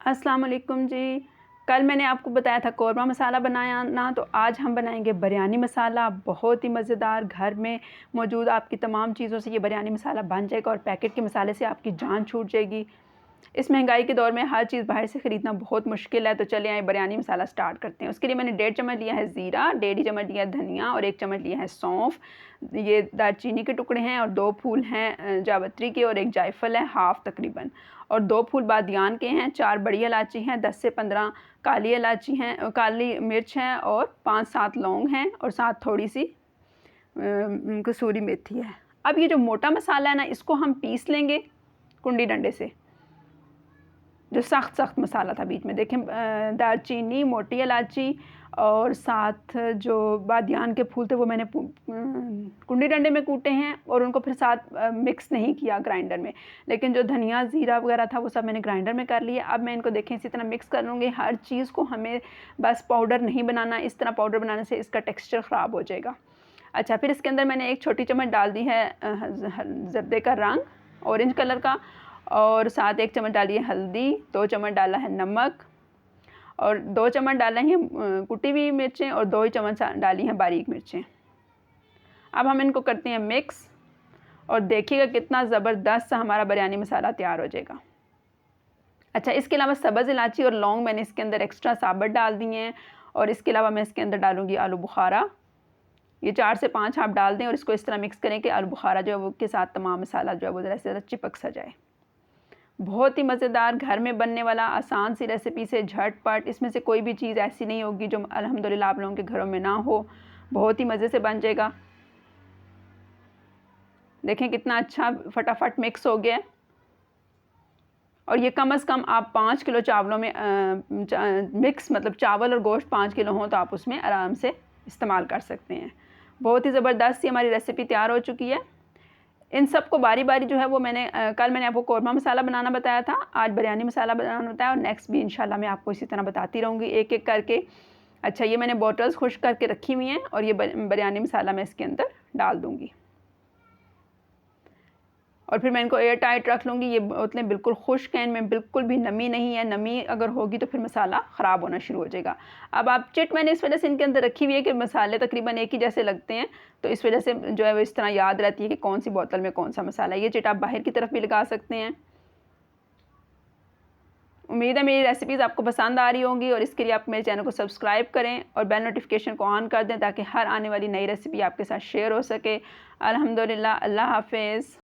अस्सलाम वालेकुम जी। कल मैंने आपको बताया था कोरमा मसाला बनाया ना, तो आज हम बनाएंगे बिरयानी मसाला। बहुत ही मज़ेदार, घर में मौजूद आपकी तमाम चीज़ों से ये बिरयानी मसाला बन जाएगा और पैकेट के मसाले से आपकी जान छूट जाएगी। इस महंगाई के दौर में हर चीज़ बाहर से ख़रीदना बहुत मुश्किल है, तो चले आए बिरयानी मसाला स्टार्ट करते हैं। उसके लिए मैंने 1.5 चम्मच लिया है ज़ीरा, 1.5 चम्मच लिया है धनिया और 1 चम्मच लिया है सौंफ। ये दालचीनी के टुकड़े हैं और 2 फूल हैं जावित्री के और 1 जायफल है हाफ़ तकरीबन, और 2 फूल बादियान के हैं, 4 बड़ी इलायची हैं, 10 से 15 काली इलायची हैं, काली मिर्च हैं और 5-7 लौंग हैं और साथ थोड़ी सी कसूरी मेथी है। अब ये जो मोटा मसाला है ना, इसको हम पीस लेंगे कुंडी डंडे से। जो सख्त मसाला था बीच में देखें, दालचीनी, मोटी इलायची और साथ जो बादियान के फूल थे वो मैंने कुंडी डंडे में कूटे हैं और उनको फिर साथ मिक्स नहीं किया ग्राइंडर में। लेकिन जो धनिया ज़ीरा वगैरह था वो सब मैंने ग्राइंडर में कर लिया। अब मैं इनको देखें इसी तरह मिक्स कर लूँगी। हर चीज़ को हमें बस पाउडर नहीं बनाना, इस तरह पाउडर बनाने से इसका टेक्स्चर ख़राब हो जाएगा। अच्छा, फिर इसके अंदर मैंने 1 छोटी चम्मच डाल दी है ज़र्दे का रंग, ऑरेंज कलर का, और साथ 1 चम्मच डाली है हल्दी, 2 चम्मच डाला है नमक और 2 चम्मच डाले हैं कुटी हुई मिर्चें और 2 ही चम्मच डाली हैं बारीक मिर्चें। अब हम इनको करते हैं मिक्स और देखिएगा कितना ज़बरदस्त सा हमारा बिरयानी मसाला तैयार हो जाएगा। अच्छा, इसके अलावा सब्ज़ इलायची और लौंग मैंने इसके अंदर एक्स्ट्रा साबुत डाल दिए हैं और इसके अलावा मैं इसके अंदर डालूँगी आलू बुखारा। ये 4 से 5 आप डाल दें और इसको इस तरह मिक्स करें कि आलू बुखारा जो है वो के साथ तमाम मसाला जो है वो ज़रा से ज़्यादा चिपक सा जाए। बहुत ही मज़ेदार, घर में बनने वाला आसान सी रेसिपी से झटपट, इसमें से कोई भी चीज़ ऐसी नहीं होगी जो अल्हम्दुलिल्लाह आप लोगों के घरों में ना हो। बहुत ही मज़े से बन जाएगा। देखें कितना अच्छा फटाफट मिक्स हो गया है। और ये कम से कम आप 5 किलो चावलों में मिक्स, मतलब चावल और गोश्त 5 किलो हों तो आप उसमें आराम से इस्तेमाल कर सकते हैं। बहुत ही ज़बरदस्त सी हमारी रेसिपी तैयार हो चुकी है। इन सब को बारी बारी जो है वो कल मैंने आपको कोरमा मसाला बनाना बताया था, आज बिरयानी मसाला बनाना बताया और नेक्स्ट भी इंशाल्लाह मैं आपको इसी तरह बताती रहूँगी एक एक करके। अच्छा, ये मैंने बॉटल्स खुश्क करके रखी हुई हैं और ये बिरयानी मसाला मैं इसके अंदर डाल दूँगी और फिर मैं इनको एयर टाइट रख लूँगी। ये बोतलें बिल्कुल खुश्क हैं, इनमें बिल्कुल भी नमी नहीं है। नमी अगर होगी तो फिर मसाला ख़राब होना शुरू हो जाएगा। अब आप चिट मैंने इस वजह से इनके अंदर रखी हुई है कि मसाले तकरीबन एक ही जैसे लगते हैं, तो इस वजह से जो है वो इस तरह याद रहती है कि कौन सी बोतल में कौन सा मसाला है। ये चिट आप बाहर की तरफ भी लगा सकते हैं। उम्मीद है मेरी रेसिपीज़ आपको पसंद आ रही होंगी और इसके लिए आप मेरे चैनल को सब्सक्राइब करें और बेल नोटिफिकेशन को ऑन कर दें ताकि हर आने वाली नई रेसिपी आपके साथ शेयर हो सके। अल्हम्दुलिल्लाह, अल्लाह हाफ़िज़।